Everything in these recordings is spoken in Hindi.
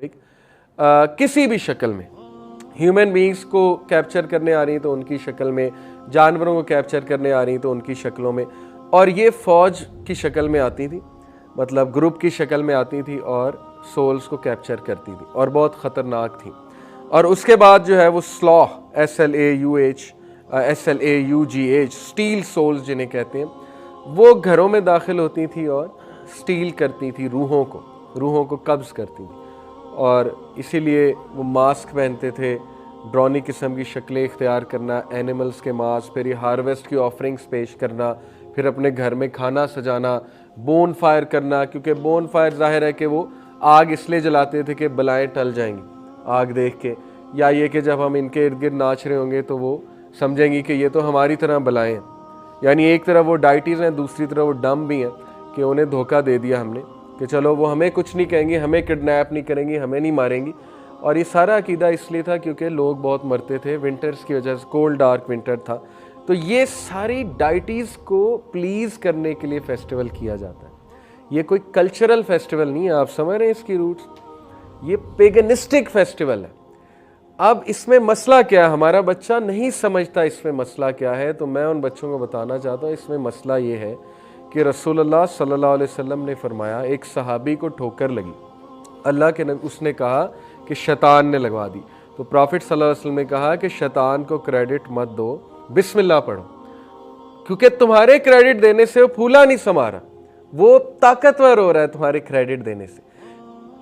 किसी भी शक्ल में ह्यूमन बींग्स को कैप्चर करने आ रही तो उनकी शक्ल में, जानवरों को कैप्चर करने आ रही तो उनकी शक्लों में, और ये फौज की शक्ल में आती थी, मतलब ग्रुप की शक्ल में आती थी और सोल्स को कैप्चर करती थी और बहुत ख़तरनाक थी। और उसके बाद जो है वो स्लॉह, SLAUGH, स्टील सोल्स जिन्हें कहते हैं, वो घरों में दाखिल होती थी और स्टील करती थी, रूहों को कब्ज़ करती थी। और इसीलिए वो मास्क पहनते थे, ड्रॉनी किस्म की शक्लें इख्तियार करना, एनिमल्स के मांस, फिर ये हार्वेस्ट की ऑफरिंग्स पेश करना, फिर अपने घर में खाना सजाना, बोन फायर करना, क्योंकि बोन फायर जाहिर है कि वो आग इसलिए जलाते थे कि बलाएं टल जाएंगी आग देख के, या ये कि जब हम इनके इर्द गिर्द नाच रहे होंगे तो वो समझेंगी कि ये तो हमारी तरह बलाएं हैं। यानी एक तरफ वो डाइटीज़ हैं, दूसरी तरफ वो डम भी हैं कि उन्हें धोखा दे दिया हमने कि चलो वो हमें कुछ नहीं कहेंगी, हमें किडनैप नहीं करेंगी, हमें नहीं मारेंगी। और ये सारा अकीदा इसलिए था क्योंकि लोग बहुत मरते थे विंटर्स की वजह से, कोल्ड डार्क विंटर था। तो ये सारी डाइटीज़ को प्लीज़ करने के लिए फेस्टिवल किया जाता है। ये कोई कल्चरल फेस्टिवल नहीं है, आप समझ रहे हैं इसकी रूट्स, ये पेगनिस्टिक फेस्टिवल है। अब इसमें मसला क्या है, हमारा बच्चा नहीं समझता इसमें मसला क्या है, तो मैं उन बच्चों को बताना चाहता हूँ इसमें मसला ये है कि रसूलुल्लाह सल्लल्लाहु अलैहि वसल्लम ने फरमाया, एक सहाबी को ठोकर लगी, अल्लाह के नबी उसने कहा कि शैतान ने लगवा दी, तो प्रॉफिट सल्लल्लाहु अलैहि वसल्लम ने कहा कि शैतान को क्रेडिट मत दो, बिस्मिल्लाह पढ़ो, क्योंकि तुम्हारे क्रेडिट देने से वो फूला नहीं समा रहा, वो ताकतवर हो रहा है तुम्हारे क्रेडिट देने से।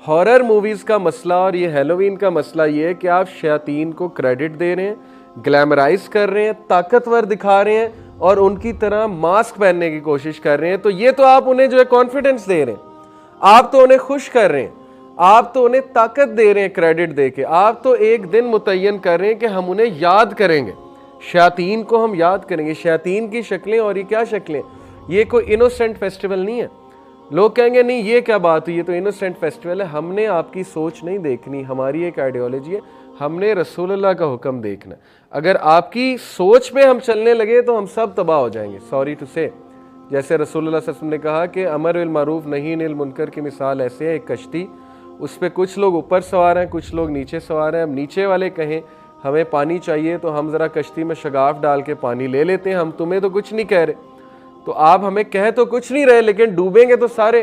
हॉरर मूवीज़ का मसला और ये हैलोवीन का मसला ये है कि आप शैतान को क्रेडिट दे रहे हैं, ग्लैमराइज कर रहे हैं, ताकतवर दिखा रहे हैं और उनकी तरह मास्क पहनने की कोशिश कर रहे हैं। तो ये तो आप उन्हें जो है कॉन्फिडेंस दे रहे हैं, आप तो उन्हें खुश कर रहे हैं, आप तो उन्हें ताकत दे रहे हैं क्रेडिट दे के, आप तो एक दिन मुतय्यन कर रहे हैं कि हम उन्हें याद करेंगे, शैतान को हम याद करेंगे, शैतान की शक्लें। और ये क्या शक्लें, ये कोई इनोसेंट फेस्टिवल नहीं है। लोग कहेंगे नहीं ये क्या बात हुई, ये तो इनोसेंट फेस्टिवल है। हमने आपकी सोच नहीं देखनी, हमारी एक आइडियोलॉजी है, हमने रसूलुल्लाह का हुक्म देखना। अगर आपकी सोच में हम चलने लगे तो हम सब तबाह हो जाएंगे, सॉरी टू से। जैसे रसूलुल्लाह सल्लल्लाहु अलैहि वसल्लम ने कहा कि अमर बिल मारूफ नही अनिल मुनकर की मिसाल ऐसे है, एक कश्ती, उस पर कुछ लोग ऊपर सवार हैं, कुछ लोग नीचे सवार हैं। अब नीचे वाले कहें हमें पानी चाहिए तो हम ज़रा कश्ती में शगाफ डाल के पानी ले लेते हैं, हम तुम्हें तो कुछ नहीं कह रहे, तो आप हमें कह तो कुछ नहीं रहे, लेकिन डूबेंगे तो सारे,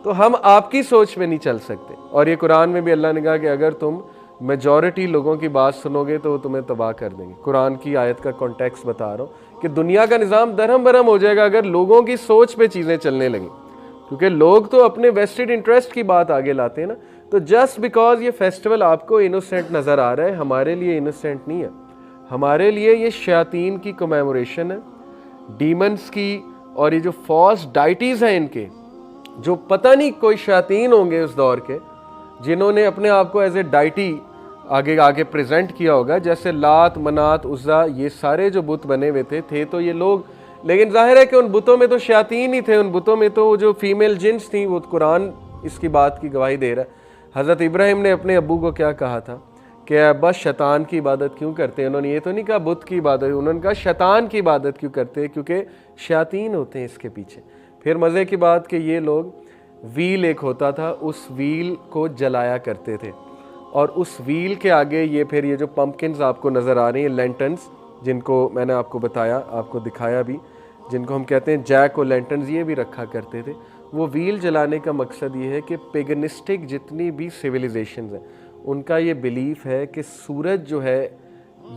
तो हम आपकी सोच में नहीं चल सकते। और ये कुरान में भी अल्लाह ने कहा कि अगर तुम मेजॉरिटी लोगों की बात सुनोगे तो वो तुम्हें तबाह कर देंगे। कुरान की आयत का कॉन्टेक्स्ट बता रहा हूँ कि दुनिया का निज़ाम दरहम बरहम हो जाएगा अगर लोगों की सोच पे चीज़ें चलने लगें, क्योंकि लोग तो अपने वेस्टेड इंटरेस्ट की बात आगे लाते हैं ना। तो जस्ट बिकॉज ये फेस्टिवल आपको इनोसेंट नज़र आ रहा है, हमारे लिए इनोसेंट नहीं है, हमारे लिए ये शैतान की कमेमोरेशन है, डीमंस की, और ये जो फॉल्स डाइटीज़ हैं इनके, जो पता नहीं कोई शैतान होंगे उस दौर के जिन्होंने अपने आप को एज ए डाइटी आगे आगे प्रेजेंट किया होगा। जैसे लात, मनात, उज़्ज़ा, ये सारे जो बुत बने हुए थे तो ये लोग, लेकिन जाहिर है कि उन बुतों में तो शैतान ही थे, उन बुतों में तो जो फीमेल जिन्स थी, वो कुरान इसकी बात की गवाही दे रहा है। हज़रत इब्राहिम ने अपने अब्बू को क्या कहा था कि बस शैतान की इबादत क्यों करते हैं, उन्होंने ये तो नहीं कहा बुत की इबादत, उन्होंने कहा शैतान की इबादत क्यों करते हैं, क्योंकि शैतान होते हैं इसके पीछे। फिर मज़े की बात कि ये लोग, व्हील एक होता था, उस व्हील को जलाया करते थे, और उस व्हील के आगे ये फिर ये जो पम्पकिन्स आपको नज़र आ रही हैं, लेंटन्स, जिनको मैंने आपको बताया, आपको दिखाया भी, जिनको हम कहते हैं जैक और लेंटन्स, ये भी रखा करते थे। वो व्हील जलाने का मकसद ये है कि पेगनिस्टिक जितनी भी सिविलाइजेशन हैं उनका ये बिलीफ है कि सूरज जो है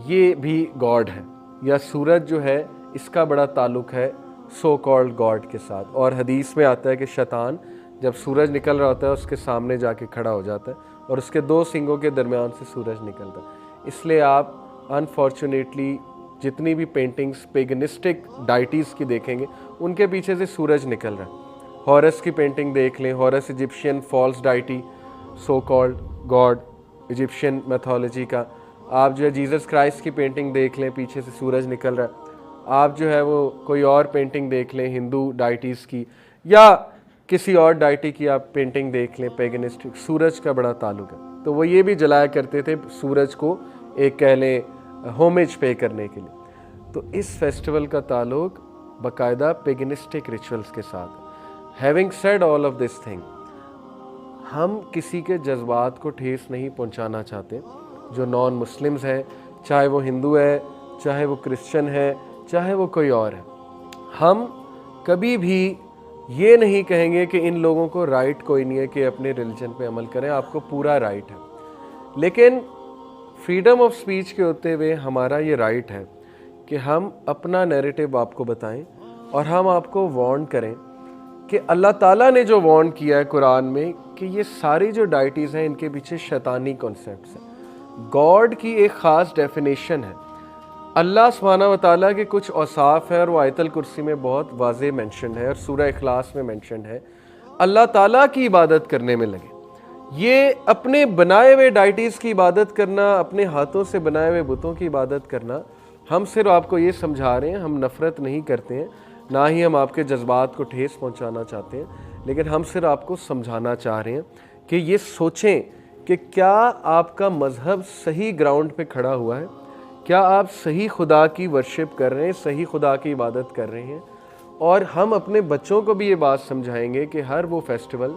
ये भी गॉड है, या सूरज जो है इसका बड़ा ताल्लुक़ है सो कॉल्ड गॉड के साथ। और हदीस में आता है कि शैतान जब सूरज निकल रहा होता है उसके सामने जाके खड़ा हो जाता है और उसके दो सिंगों के दरमियान से सूरज निकलता है। इसलिए आप अनफॉर्चुनेटली जितनी भी पेंटिंग्स पेगनिस्टिक डाइटीज़ की देखेंगे उनके पीछे से सूरज निकल रहा है। हॉरस की पेंटिंग देख लें, Horus Egyptian false deity, so called god Egyptian mythology का। आप जो है जीसस क्राइस्ट की पेंटिंग देख लें, पीछे से सूरज निकल रहा है। आप जो है वो कोई और पेंटिंग देख लें हिंदू डाइटीज़ की, या किसी और डाइटी की आप पेंटिंग देख लें पेगनिस्टिक, सूरज का बड़ा ताल्लुक है। तो वो ये भी जलाया करते थे सूरज को एक कह लें होमेज पे करने के लिए। तो इस फेस्टिवल का ताल्लुक बाकायदा पेगनिस्टिक रिचुअल्स के साथ है। Having said all of this thing, हम किसी के जज्बात को ठेस नहीं पहुंचाना चाहते। जो नॉन मुस्लिम्स हैं, चाहे वो हिंदू है, चाहे वो क्रिश्चियन है, चाहे वो कोई और है, हम कभी भी ये नहीं कहेंगे कि इन लोगों को राइट कोई नहीं है कि अपने रिलीजन पे अमल करें। आपको पूरा राइट है, लेकिन फ्रीडम ऑफ स्पीच के होते हुए हमारा ये राइट है कि हम अपना नैरेटिव आपको बताएं और हम आपको वार्न करें कि अल्लाह ताला ने जो वार्न किया है कुरान में कि ये सारी जो डाइटीज़ हैं इनके पीछे शैतानी कॉन्सेप्ट्स हैं। गॉड की एक ख़ास डेफिनेशन है, अल्लाह सुब्हानहू व तआला के कुछ औसाफ है और वो आयतल कुर्सी में बहुत वाज़े मेंशन है और सूरह इखलास में मेंशन है। अल्लाह ताला की इबादत करने में लगे। ये अपने बनाए हुए डाइटीज़ की इबादत करना, अपने हाथों से बनाए हुए बुतों की इबादत करना, हम सिर्फ आपको ये समझा रहे हैं, हम नफ़रत नहीं करते हैं, ना ही हम आपके जज्बात को ठेस पहुंचाना चाहते हैं, लेकिन हम सिर्फ आपको समझाना चाह रहे हैं कि ये सोचें कि क्या आपका मज़हब सही ग्राउंड पे खड़ा हुआ है, क्या आप सही खुदा की वर्शिप कर रहे हैं, सही खुदा की इबादत कर रहे हैं। और हम अपने बच्चों को भी ये बात समझाएंगे कि हर वो फेस्टिवल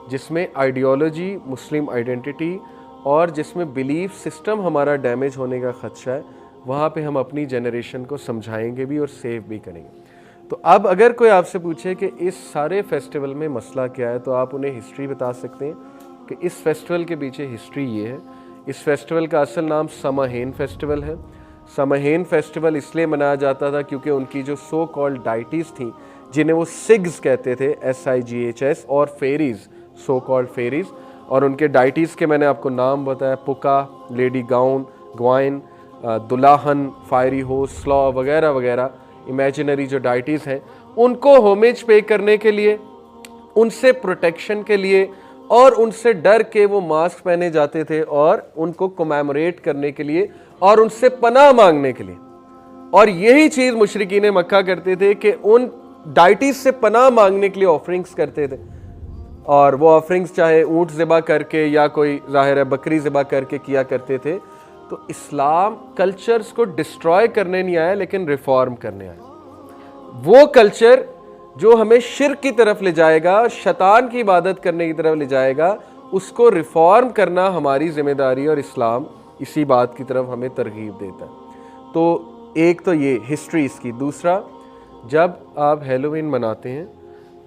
जिसमें आइडियोलॉजी, मुस्लिम आइडेंटिटी और जिसमें बिलीफ सिस्टम हमारा डैमेज होने का ख़दशा है, वहाँ पे हम अपनी जनरेशन को समझाएंगे भी और सेव भी करेंगे। तो अब अगर कोई आपसे पूछे कि इस सारे फेस्टिवल में मसला क्या है, तो आप उन्हें हिस्ट्री बता सकते हैं कि इस फेस्टिवल के पीछे हिस्ट्री ये है। इस फेस्टिवल का असल नाम समाहेन फेस्टिवल है। समाहेन फेस्टिवल इसलिए मनाया जाता था क्योंकि उनकी जो सो कॉल्ड डाइटीज़ थी, जिन्हें वो सिग्स कहते थे, SIGHS, और फेरीज़, सो कॉल्ड फेरीज़, और उनके डाइटीज़ के मैंने आपको नाम बताया, पुका, लेडी गाउन, ग्वाइन, दुल्हन, फायरी होस, स्लॉ वगैरह वगैरह इमेजिनरी जो डाइटीज़ हैं, उनको होमेज पे करने के लिए, उनसे प्रोटेक्शन के लिए और उनसे डर के वो मास्क पहने जाते थे और उनको कमेमोरेट करने के लिए और उनसे पनाह मांगने के लिए। और यही चीज़ मुशरिकीन मक्का करते थे कि उन डाइटीज़ से पनाह मांगने के लिए ऑफरिंग्स करते थे, और वो ऑफरिंग्स चाहे ऊँट ज़िबा करके या कोई ज़ाहिर है बकरी ज़िबा करके किया करते थे। तो इस्लाम कल्चर्स को डिस्ट्रॉय करने नहीं आया, लेकिन रिफॉर्म करने आया। वो कल्चर जो हमें शिर्क की तरफ ले जाएगा, शैतान की इबादत करने की तरफ ले जाएगा, उसको रिफॉर्म करना हमारी जिम्मेदारी, और इस्लाम इसी बात की तरफ हमें तरगीब देता है। तो एक तो ये हिस्ट्री इसकी। दूसरा, जब आप हैलोवीन मनाते हैं,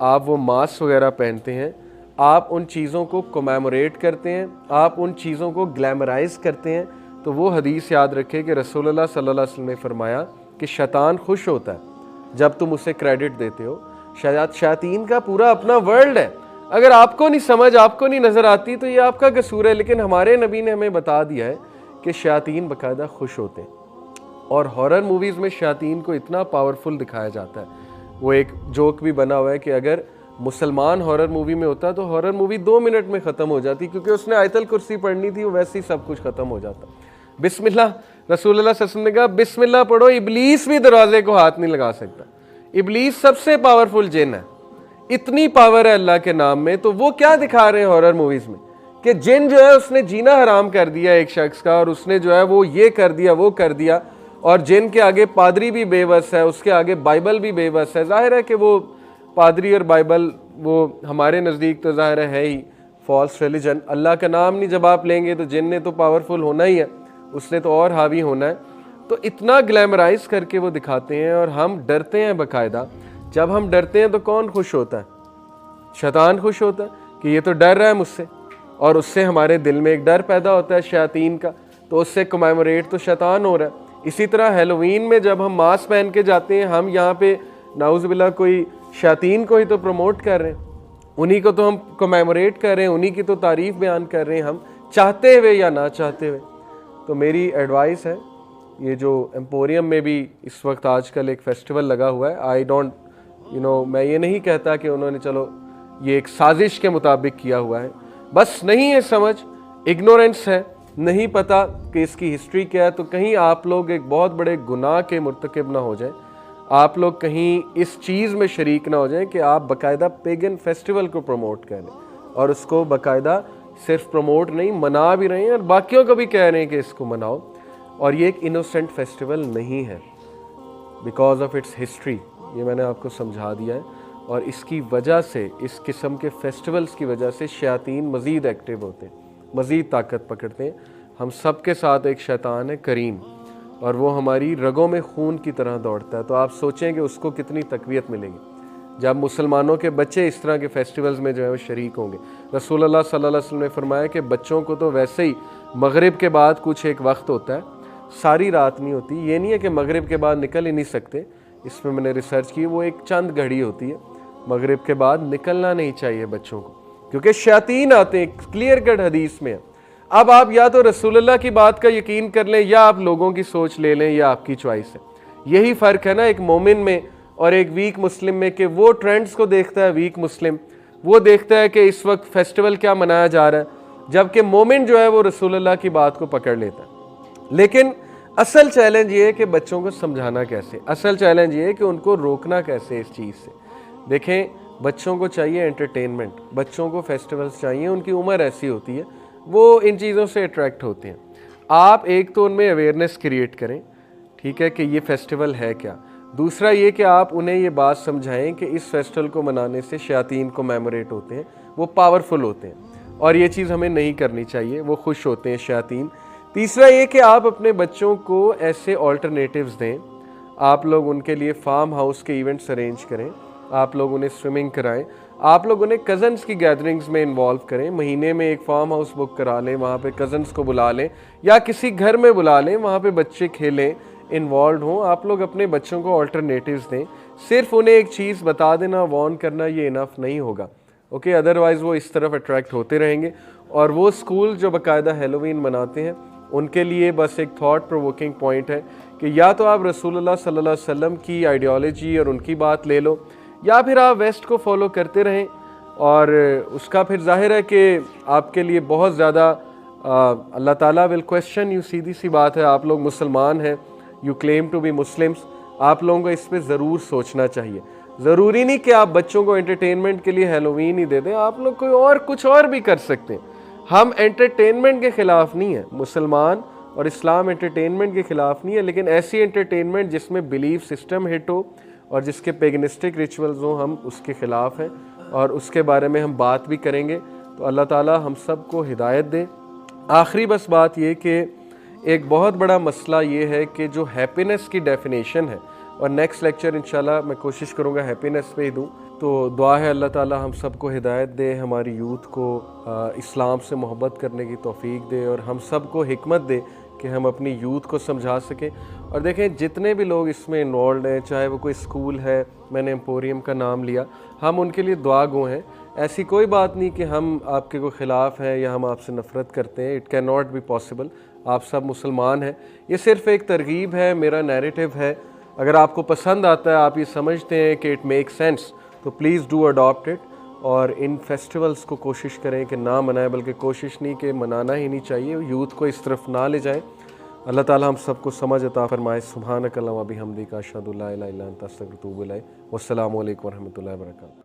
आप वो मास्क वगैरह पहनते हैं, आप उन चीज़ों को कमेमोरेट करते हैं, आप उन चीज़ों को ग्लैमराइज करते हैं, तो वो हदीस याद रखें कि रसूलुल्लाह सल्लल्लाहु अलैहि वसल्लम ने फरमाया कि शैतान खुश होता है जब तुम उसे क्रेडिट देते हो। शैतान का पूरा अपना वर्ल्ड है, अगर आपको नहीं समझ, आपको नहीं नज़र आती, तो ये आपका कसूर है। लेकिन हमारे नबी ने हमें बता दिया है कि शैतान बाकायदा खुश होते हैं, और हॉरर मूवीज़ में शैतान को इतना पावरफुल दिखाया जाता है। वो एक जोक भी बना हुआ है कि अगर मुसलमान हॉरर मूवी में होता तो हॉरर मूवी 2 मिनट में ख़त्म हो जाती, क्योंकि उसने आयतल कुर्सी पढ़नी थी, वो वैसे ही सब कुछ ख़त्म हो जाता। बिस्मिल्लाह, रसूलुल्लाह सल्लल्लाहु अलैहि वसल्लम ने कहा बिस्मिल्लाह पढ़ो, इब्लीस भी दरवाजे को हाथ नहीं लगा सकता। इब्लीस सबसे पावरफुल जिन है, इतनी पावर है अल्लाह के नाम में। तो वो क्या दिखा रहे हैं हॉरर मूवीज़ में कि जिन जो है उसने जीना हराम कर दिया एक शख्स का, और उसने जो है वो ये कर दिया, वो कर दिया, और जिन के आगे पादरी भी बेबस है, उसके आगे बाइबल भी बेबस है। जाहिर है कि वो पादरी और बाइबल वो हमारे नज़दीक तो जाहिर है ही फॉल्स रिलीजन। अल्लाह का नाम नहीं जब आप लेंगे तो जिन ने तो पावरफुल होना ही है, उसने तो और हावी होना है। तो इतना ग्लैमराइज करके वो दिखाते हैं, और हम डरते हैं बाकायदा। जब हम डरते हैं तो कौन खुश होता है? शैतान खुश होता है कि ये तो डर रहा है मुझसे, और उससे हमारे दिल में एक डर पैदा होता है शैतान का, तो उससे कमेमोरेट तो शैतान हो रहा है। इसी तरह हैलोवीन में जब हम मास्क पहन के जाते हैं, हम यहाँ पे नाउज़ुबिल्लाह कोई शैतान को ही तो प्रमोट कर रहे हैं, उन्हीं को तो हम कमेमोरेट कर रहे हैं, उन्हीं की तो तारीफ़ बयान कर रहे हैं, हम चाहते हुए या ना चाहते हुए। तो मेरी एडवाइस है, ये जो एम्पोरियम में भी इस वक्त आजकल एक फेस्टिवल लगा हुआ है, आई डोंट मैं ये नहीं कहता कि उन्होंने चलो ये एक साजिश के मुताबिक किया हुआ है, बस नहीं है समझ, इग्नोरेंस है, नहीं पता कि इसकी हिस्ट्री क्या है। तो कहीं आप लोग एक बहुत बड़े गुनाह के मुर्तकिब ना हो जाएं, आप लोग कहीं इस चीज़ में शरीक ना हो जाएं कि आप बाकायदा पेगन फेस्टिवल को प्रमोट करें, और उसको बाकायदा सिर्फ प्रमोट नहीं, मना भी रहे हैं, और बाकियों को भी कह रहे हैं कि इसको मनाओ। और ये एक इनोसेंट फेस्टिवल नहीं है बिकॉज ऑफ इट्स हिस्ट्री, ये मैंने आपको समझा दिया है। और इसकी वजह से, इस किस्म के फेस्टिवल्स की वजह से शैतान मज़ीद एक्टिव होते हैं, मज़ीद ताकत पकड़ते हैं। हम सब के साथ एक शैतान है करीम, और वो हमारी रगों में खून की तरह दौड़ता है। तो आप सोचें कि उसको कितनी तक़वियत मिलेगी जब मुसलमानों के बच्चे इस तरह के फेस्टिवल्स में जो है वो शरीक होंगे। रसूलुल्लाह सल्लल्लाहु अलैहि वसल्लम ने फरमाया कि बच्चों को तो वैसे ही मगरिब के बाद कुछ एक वक्त होता है, सारी रात नहीं होती। ये नहीं है कि मगरिब के बाद निकल ही नहीं सकते, इसमें मैंने रिसर्च की, वो एक चंद घड़ी होती है, मगरिब के बाद निकलना नहीं चाहिए बच्चों को, क्योंकि शैतान आते हैं, क्लियर कट हदीस में है। अब आप या तो रसूलुल्लाह की बात का यकीन कर लें या आप लोगों की सोच ले लें, या आपकी चॉइस है। यही फ़र्क है ना एक मोमिन में और एक वीक मुस्लिम में, कि वो ट्रेंड्स को देखता है वीक मुस्लिम, वो देखता है कि इस वक्त फेस्टिवल क्या मनाया जा रहा है, जबकि मोमिन जो है वो रसूलुल्लाह की बात को पकड़ लेता है। लेकिन असल चैलेंज ये है कि बच्चों को समझाना कैसे, असल चैलेंज ये है कि उनको रोकना कैसे इस चीज़ से। देखें, बच्चों को चाहिए एंटरटेनमेंट, बच्चों को फेस्टिवल्स चाहिए, उनकी उम्र ऐसी होती है, वो इन चीज़ों से अट्रैक्ट होते हैं। आप एक तो उनमें अवेयरनेस क्रिएट करें, ठीक है, कि ये फेस्टिवल है क्या। दूसरा ये कि आप उन्हें ये बात समझाएं कि इस फेस्टिवल को मनाने से शैतान को मेमोरेट होते हैं, वो पावरफुल होते हैं, और ये चीज़ हमें नहीं करनी चाहिए, वो खुश होते हैं शैतान। तीसरा ये कि आप अपने बच्चों को ऐसे ऑल्टरनेटिव्स दें, आप लोग उनके लिए फार्म हाउस के इवेंट्स अरेंज करें, आप लोग उन्हें स्विमिंग कराएं, आप लोग उन्हें कज़न्स की गैदरिंग्स में इन्वॉल्व करें, महीने में एक फार्म हाउस बुक करा लें, वहाँ पे कज़न्स को बुला लें या किसी घर में बुला लें, वहाँ पे बच्चे खेलें, इन्वॉल्व हों। आप लोग अपने बच्चों को ऑल्टरनेटिव्स दें, सिर्फ उन्हें एक चीज़ बता देना, वार्न करना, ये इनफ नहीं होगा, ओके। अदरवाइज़ वो इस तरफ अट्रैक्ट होते रहेंगे। और वो स्कूल जो बाकायदा हैलोवीन मनाते हैं, उनके लिए बस एक थॉट प्रोवोकिंग पॉइंट है कि या तो आप रसूलुल्लाह सल्लल्लाहु अलैहि वसल्लम की आइडियोलॉजी और उनकी बात ले लो, या फिर आप वेस्ट को फॉलो करते रहें, और उसका फिर जाहिर है कि आपके लिए बहुत ज़्यादा अल्लाह ताला विल क्वेश्चन यू। सीधी सी बात है, आप लोग मुसलमान हैं, you claim to be Muslims, आप लोगों को इस पर ज़रूर सोचना चाहिए। ज़रूरी नहीं कि आप बच्चों को एंटरटेनमेंट के लिए हैलोवीन ही दे दें, आप लोग कोई और कुछ और भी कर सकते हैं। हम एंटरटेनमेंट के ख़िलाफ़ नहीं है, मुसलमान और इस्लाम एंटरटेनमेंट के ख़िलाफ़ नहीं है, लेकिन ऐसी एंटरटेनमेंट जिसमें बिलीफ सिस्टम हिट हो और जिसके पेगनिस्टिक रिचुअल्स हों, हम उसके ख़िलाफ़ हैं और उसके बारे में हम बात भी करेंगे। तो अल्लाह ताला हम सब को हिदायत दे। आखिरी बस बात ये कि एक बहुत बड़ा मसला ये है कि जो हैप्पीनेस की डेफिनेशन है, और नेक्स्ट लेक्चर इंशाल्लाह मैं कोशिश करूँगा हैप्पीनेस पे ही दूँ। तो दुआ है अल्लाह ताला हम सब को हिदायत दे, हमारी यूथ को इस्लाम से मोहब्बत करने की तौफीक दे, और हम सब को हिकमत दे कि हम अपनी यूथ को समझा सकें। और देखें, जितने भी लोग इसमें इन्वॉल्व हैं, चाहे वो कोई स्कूल है, मैंने एम्पोरियम का नाम लिया, हम उनके लिए दुआ गो हैं। ऐसी कोई बात नहीं कि हम आपके को ख़िलाफ़ हैं या हम आपसे नफ़रत करते हैं, it can not be possible. आप सब मुसलमान हैं, ये सिर्फ़ एक तरगीब है, मेरा नैरेटिव है। अगर आपको पसंद आता है, आप ये समझते हैं कि इट मेक सेंस, तो प्लीज़ डू अडॉप्ट इट। और इन फेस्टिवल्स को कोशिश करें कि ना मनाएं, बल्कि कोशिश नहीं कि मनाना ही नहीं चाहिए, यूथ को इस तरफ ना ले जाएं। अल्लाह ताला हम सबको समझ अता फरमाए। सुब्हानक अल्लाहुम्मा बिहम्दिका अशहदु ला इलाहा इल्ला अंता अस्तगफिरुका व अतूबु इलैक। वस्सलामु अलैकुम व रहमतुल्लाहि व बरकातुहू।